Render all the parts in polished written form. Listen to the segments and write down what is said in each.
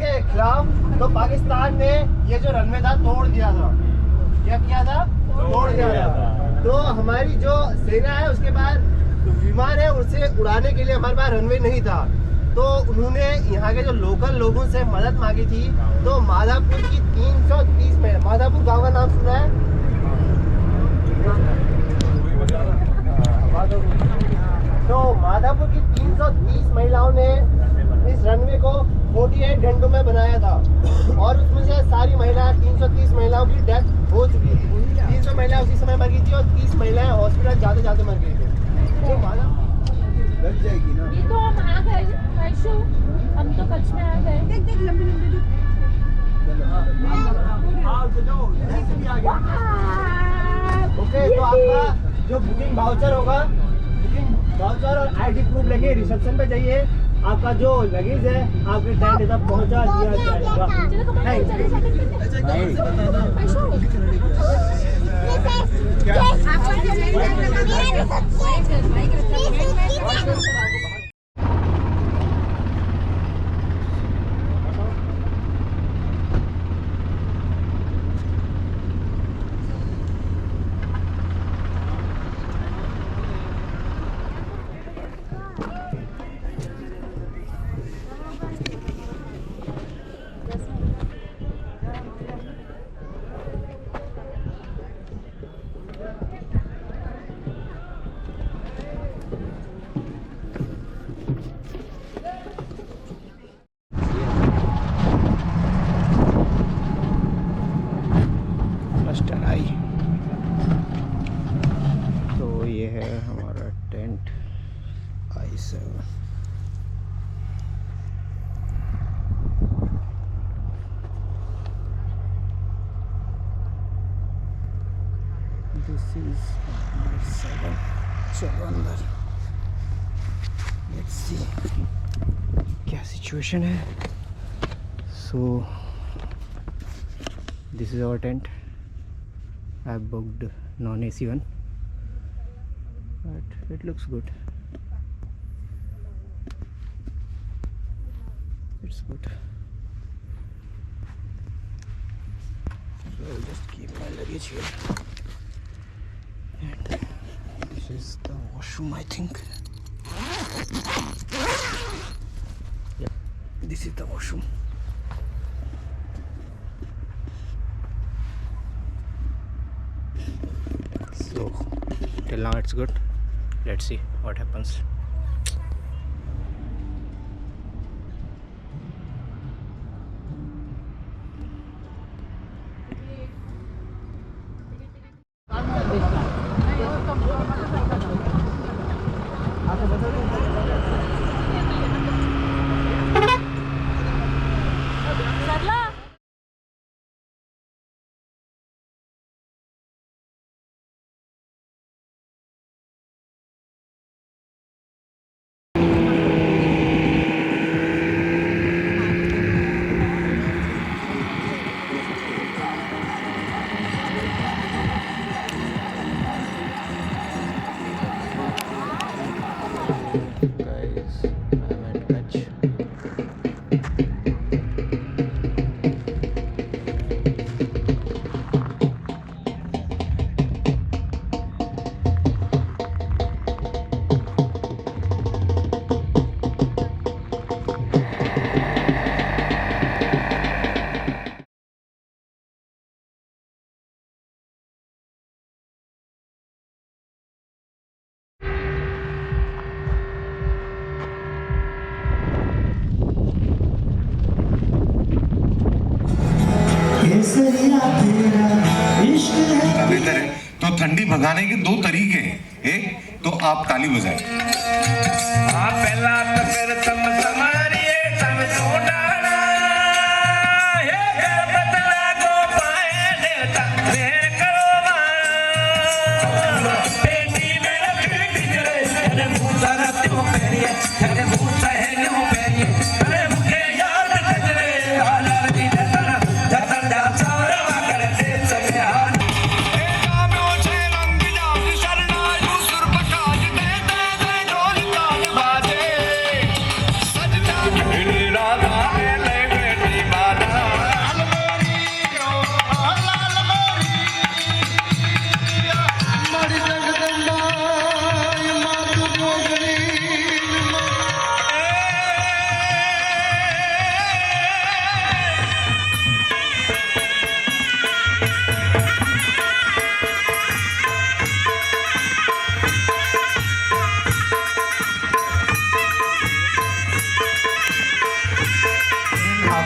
के खिलाफ, तो पाकिस्तान ने ये जो रनवे था तोड़ दिया था। क्या किया था? तोड़ दिया था। तो हमारी जो सेना है उसके बाद विमान है उसे उड़ाने के लिए हमारे पास रनवे नहीं था, तो उन्होंने यहाँ के जो लोकल लोगों से मदद मांगी थी। तो माधापुर की 330 महिला, माधापुर गांव का नाम सुना है? तो माधापुर की 330 महिलाओं ने इस रनवे को 48 घंटों में बनाया था, और उसमें से सारी महिला 330 महिलाओं की डेथ हो चुकी थी। 300 महिलाएं उसी समय मर गई थी और 30 महिलाएं हॉस्पिटल जाते जाते मर गई थी। तो लग जाएगी ना। ये तो हम आ गए, हम तो कच्छ में आ गए। देख लंबी लंबी। ओके, तो आपका जो बुकिंग वाउचर होगा, बुकिंग वाउचर और आईडी प्रूफ लेके रिसेप्शन पे जाइए। आपका जो लगेज है आपके टेंट तक पहुंचा दिया जाएगा। तो ये है हमारा tent I7। This is I7। चलो अंदर, लेट्स सी क्या सिचुएशन है। So this is our tent. I have booked non-AC one, but it looks good. It's good. So I'll just keep my luggage here. And this is the washroom, I think. Yep, this is the washroom. So till now it's good. Let's see what happens. तो ठंडी भगाने के दो तरीके हैं। एक तो आप ताली बजाएं। पहला तो फिर तुम समारिए तब तो डाला बदला को पाए देता मेरे करो बेटी मेरा बेटी अरे भूसा रत्ती हो पेरिए अरे भूसा है नो पेरिए अरे मुझे याद नजरे आला दी जतरा जतरा सारा करते समय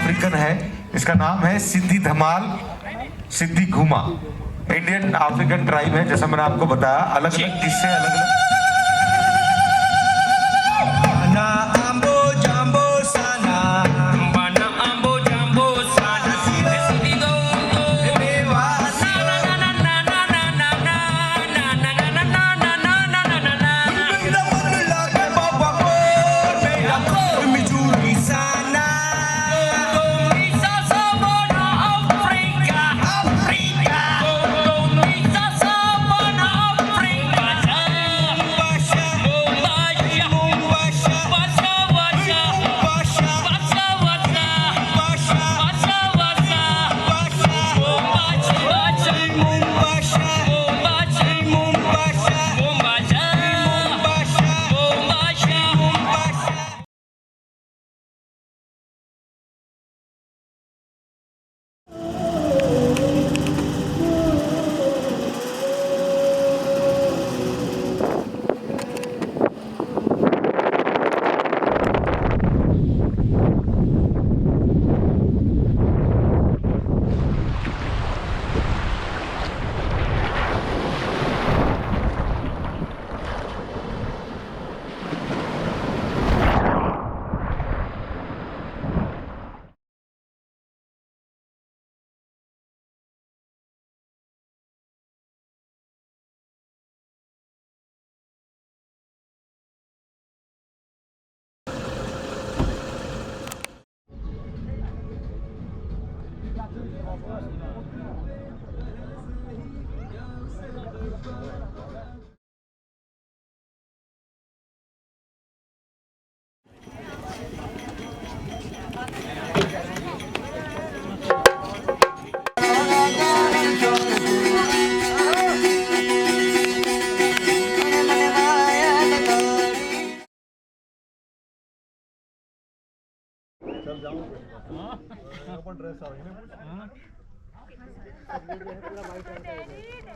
अफ्रीकन है। इसका नाम है सिद्धि धमाल, सिद्धि घुमा। इंडियन अफ्रीकन ट्राइब है, जैसा मैंने आपको बताया। अलग अलग किस्से, अलग अलग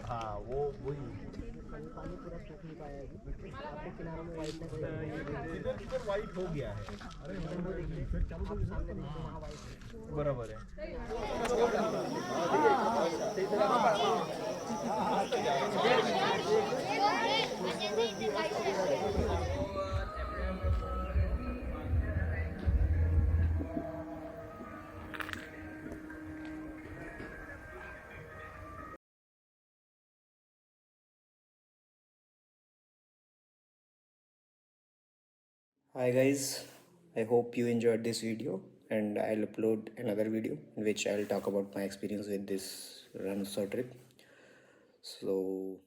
हाँ वो वही पानी पूरा सूख नहीं पाया है। आपके किनारों में वाइट इधर वाइट हो गया है। अरे वो देखिए आप सामने देखिए वहाँ वाइट बराबर है। Hi guys, I hope you enjoyed this video, and I'll upload another video in which I'll talk about my experience with this Rann Utsav trip. So